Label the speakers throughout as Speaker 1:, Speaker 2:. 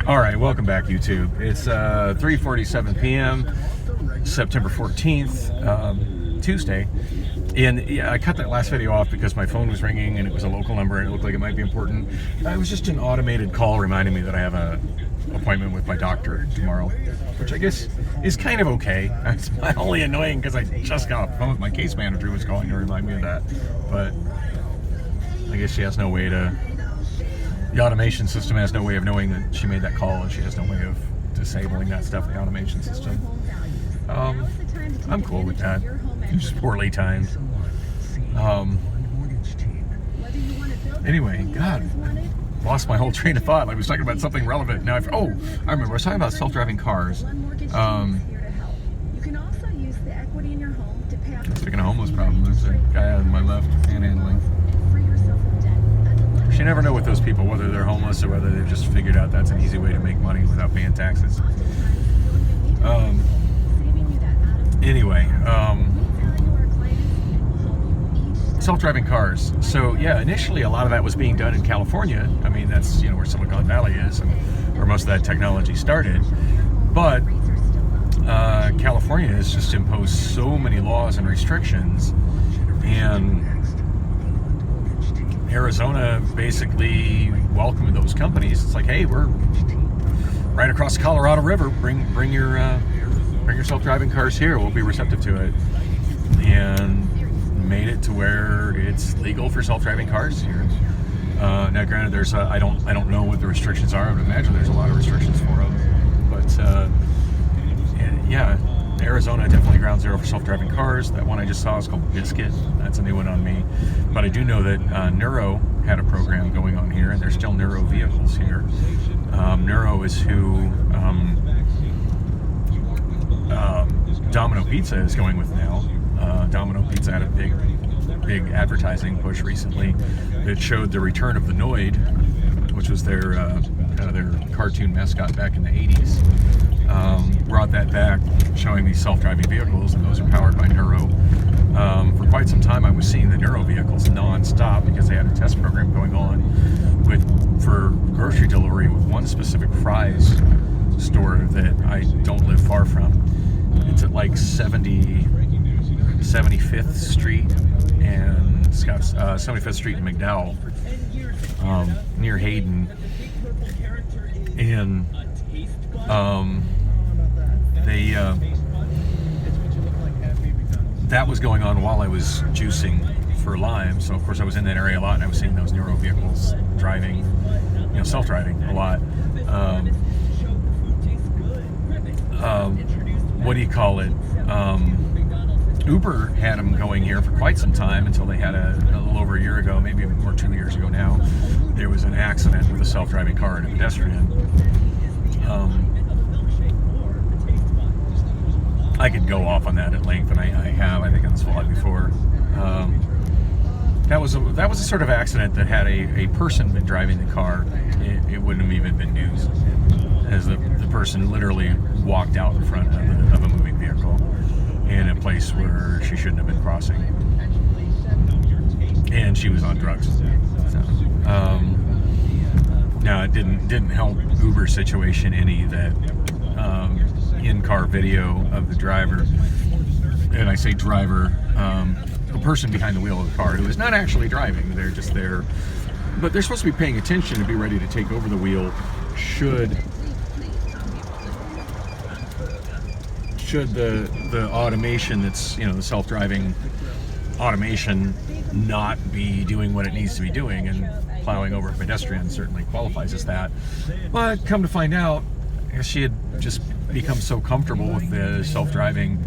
Speaker 1: All right, welcome back, YouTube. It's 3:47 p.m., September 14th, Tuesday. And yeah, I cut that last video off because my phone was ringing and it was a local number and it looked like it might be important. It was just an automated call reminding me that I have an appointment with my doctor tomorrow, which I guess is kind of okay. It's only annoying because I just got off the phone with my case manager who was calling to remind me of that. But I guess she has no way to... The automation system has no way of knowing that she made that call, and she has no way of disabling that stuff in the automation system. I'm cool with that. It's just poorly timed. Anyway, God, lost my whole train of thought. I was talking about something relevant. Now, I remember. I was talking about self-driving cars. Speaking of homeless problem, there's a guy on my left panhandling. You never know with those people, whether they're homeless or whether they've just figured out that's an easy way to make money without paying taxes. Anyway, self-driving cars. So yeah, initially a lot of that was being done in California. I mean, that's where Silicon Valley is, and where most of that technology started. But California has just imposed so many laws and restrictions, and Arizona basically welcomed those companies. It's like, hey, we're right across the Colorado River. Bring your self-driving cars here. We'll be receptive to it, and made it to where it's legal for self-driving cars here. Now, granted, there's I don't know what the restrictions are. I would imagine there's a lot of restrictions for them, but yeah. Arizona definitely ground zero for self-driving cars. That one I just saw is called Biscuit. That's a new one on me. But I do know that Nuro had a program going on here, and there's still Nuro vehicles here. Nuro is who Domino Pizza is going with now. Domino Pizza had a big advertising push recently that showed the return of the Noid, which was their kind of their cartoon mascot back in the 80s. Brought that back, showing these self-driving vehicles, and those are powered by Nuro. For quite some time I was seeing the Nuro vehicles non-stop because they had a test program going on for grocery delivery with one specific Fry's store that I don't live far from. It's at like 75th Street and 75th Street in McDowell, near Hayden. And that was going on while I was juicing for Lime. So of course I was in that area a lot, and I was seeing those Nuro vehicles driving, self-driving a lot. What do you call it? Uber had them going here for quite some time until they had a little over a year ago, maybe more 2 years ago now. There was an accident with a self-driving car and a pedestrian. I could go off on that at length, and I have, I think, on this vlog before. That was a sort of accident that had a person been driving the car, it wouldn't have even been news, as the person literally walked out in front of a moving vehicle in a place where she shouldn't have been crossing, and she was on drugs. So, now it didn't help Uber's situation any that in-car video of the driver, and I say driver, the person behind the wheel of the car who is not actually driving. They're just there, but they're supposed to be paying attention to be ready to take over the wheel should the automation that's, the self-driving automation not be doing what it needs to be doing, and plowing over a pedestrian certainly qualifies as that. But come to find out, she had just become so comfortable with the self-driving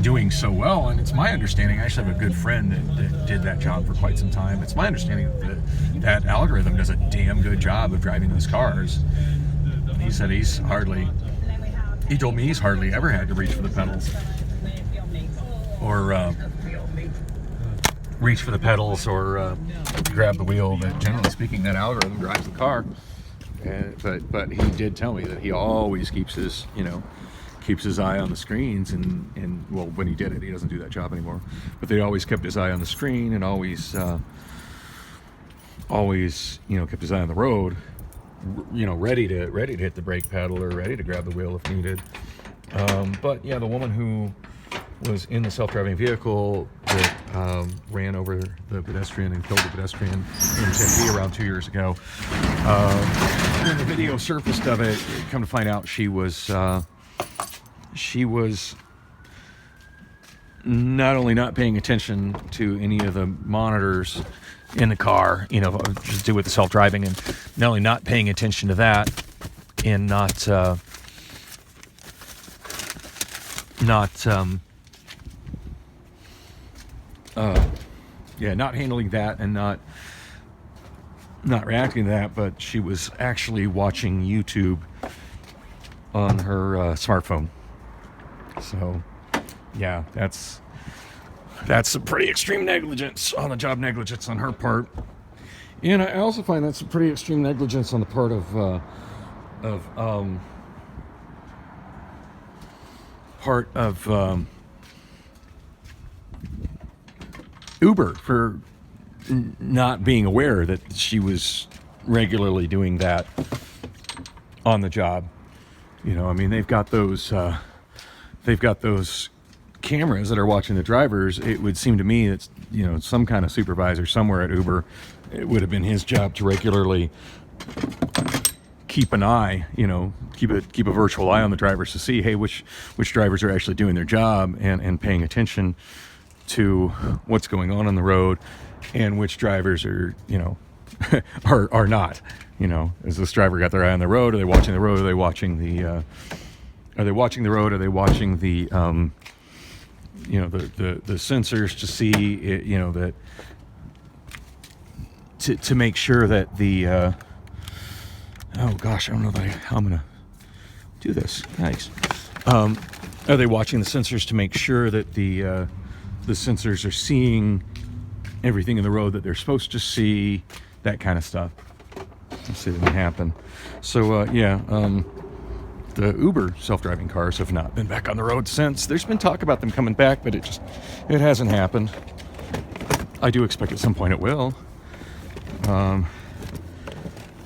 Speaker 1: doing so well, and it's my understanding, I actually have a good friend that did that job for quite some time. It's my understanding that algorithm does a damn good job of driving those cars. He said he told me he's hardly ever had to reach for the pedals or grab the wheel. But generally speaking, that algorithm drives the car. But he did tell me that he always keeps his eye on the screens, and well, when he did it, he doesn't do that job anymore, but they always kept his eye on the screen, and always kept his eye on the road, ready to hit the brake pedal or ready to grab the wheel if needed. But yeah, the woman who was in the self-driving vehicle that ran over the pedestrian and killed the pedestrian in Tempe around 2 years ago. When the video surfaced of it, come to find out she was not only not paying attention to any of the monitors in the car, just do with the self-driving, and not only not paying attention to that, and not handling that and not reacting to that, but she was actually watching YouTube on her smartphone. So yeah, that's some pretty extreme negligence, on the job negligence on her part. And I also find that's some pretty extreme negligence on the part of Uber for not being aware that she was regularly doing that on the job. They've got those cameras that are watching the drivers. It would seem to me that some kind of supervisor somewhere at Uber, it would have been his job to regularly keep an eye, keep a virtual eye on the drivers to see, hey, which drivers are actually doing their job and paying attention to what's going on the road, and which drivers are are not. Is this driver got their eye on the road? Are they watching the road? Are they watching the road? Are they watching the the sensors to see it, that to make sure that the oh gosh, I don't know how I'm gonna do this. Nice. Are they watching the sensors to make sure that the sensors are seeing everything in the road that they're supposed to see, that kind of stuff? Let's see if that can happen. So the Uber self-driving cars have not been back on the road since. There's been talk about them coming back, but it hasn't happened. I do expect at some point it will.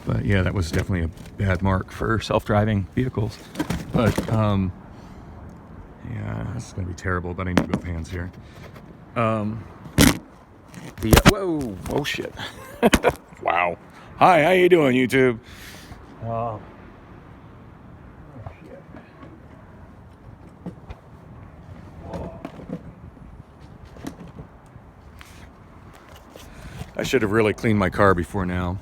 Speaker 1: But yeah, that was definitely a bad mark for self-driving vehicles. But yeah, this is gonna be terrible, but I need to go pants here. Whoa, shit. Wow. Hi, how you doing, YouTube? Oh, shit. I should have really cleaned my car before now.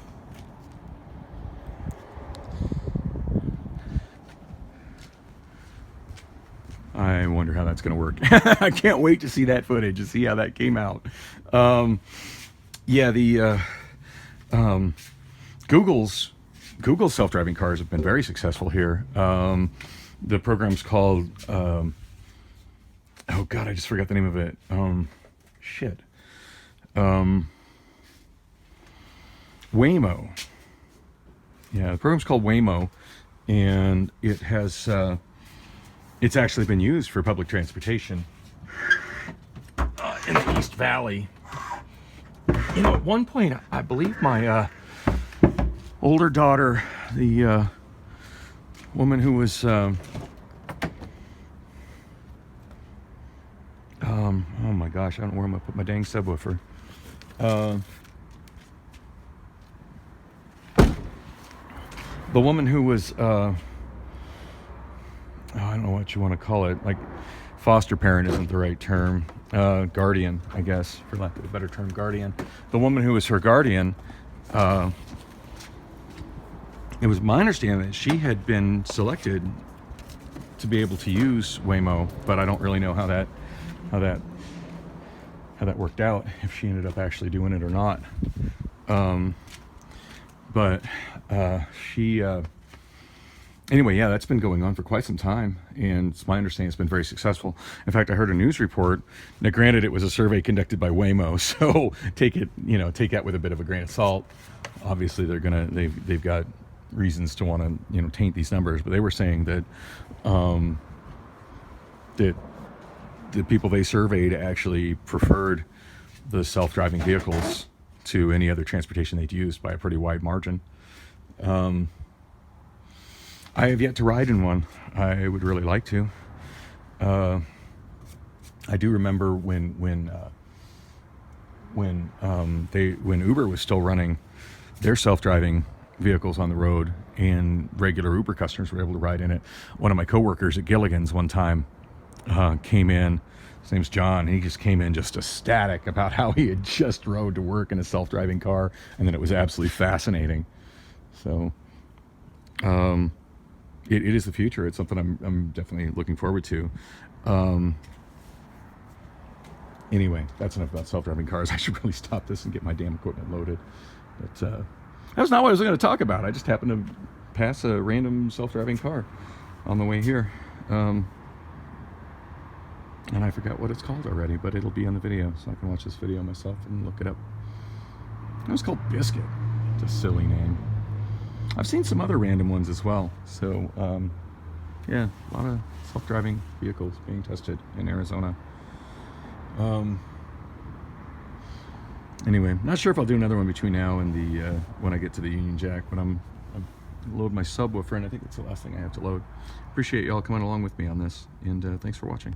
Speaker 1: I wonder how that's going to work. I can't wait to see that footage, to see how that came out. Google's self-driving cars have been very successful here. The program's called, oh God, I just forgot the name of it. Waymo. Yeah, the program's called Waymo, and it has, it's actually been used for public transportation in the East Valley. At one point, I believe my older daughter, the woman who was, oh my gosh, I don't know where I'm gonna put my dang subwoofer. The woman who was, I don't know what you want to call it, like foster parent isn't the right term, guardian, I guess, for lack of a better term, guardian. The woman who was her guardian, it was my understanding that she had been selected to be able to use Waymo, but I don't really know how that worked out, if she ended up actually doing it or not. Anyway, yeah, that's been going on for quite some time, and it's my understanding it's been very successful. In fact, I heard a news report. Now, granted, it was a survey conducted by Waymo, so take that with a bit of a grain of salt. Obviously, they've got reasons to want to taint these numbers, but they were saying that that the people they surveyed actually preferred the self-driving vehicles to any other transportation they'd used by a pretty wide margin. I have yet to ride in one. I would really like to. I do remember when Uber was still running their self-driving vehicles on the road, and regular Uber customers were able to ride in it. One of my coworkers at Gilligan's one time came in. His name's John. And he just came in just ecstatic about how he had just rode to work in a self-driving car, and then it was absolutely fascinating. So it is the future. It's something I'm definitely looking forward to. Anyway, that's enough about self-driving cars. I should really stop this and get my damn equipment loaded. But that was not what I was going to talk about. I just happened to pass a random self-driving car on the way here. And I forgot what it's called already, but it'll be on the video, so I can watch this video myself and look it up. It was called Biscuit. It's a silly name. I've seen some other random ones as well. So, yeah, a lot of self-driving vehicles being tested in Arizona. Anyway, not sure if I'll do another one between now and the when I get to the Union Jack, but I'm load my subwoofer, and I think that's the last thing I have to load. Appreciate y'all coming along with me on this, and thanks for watching.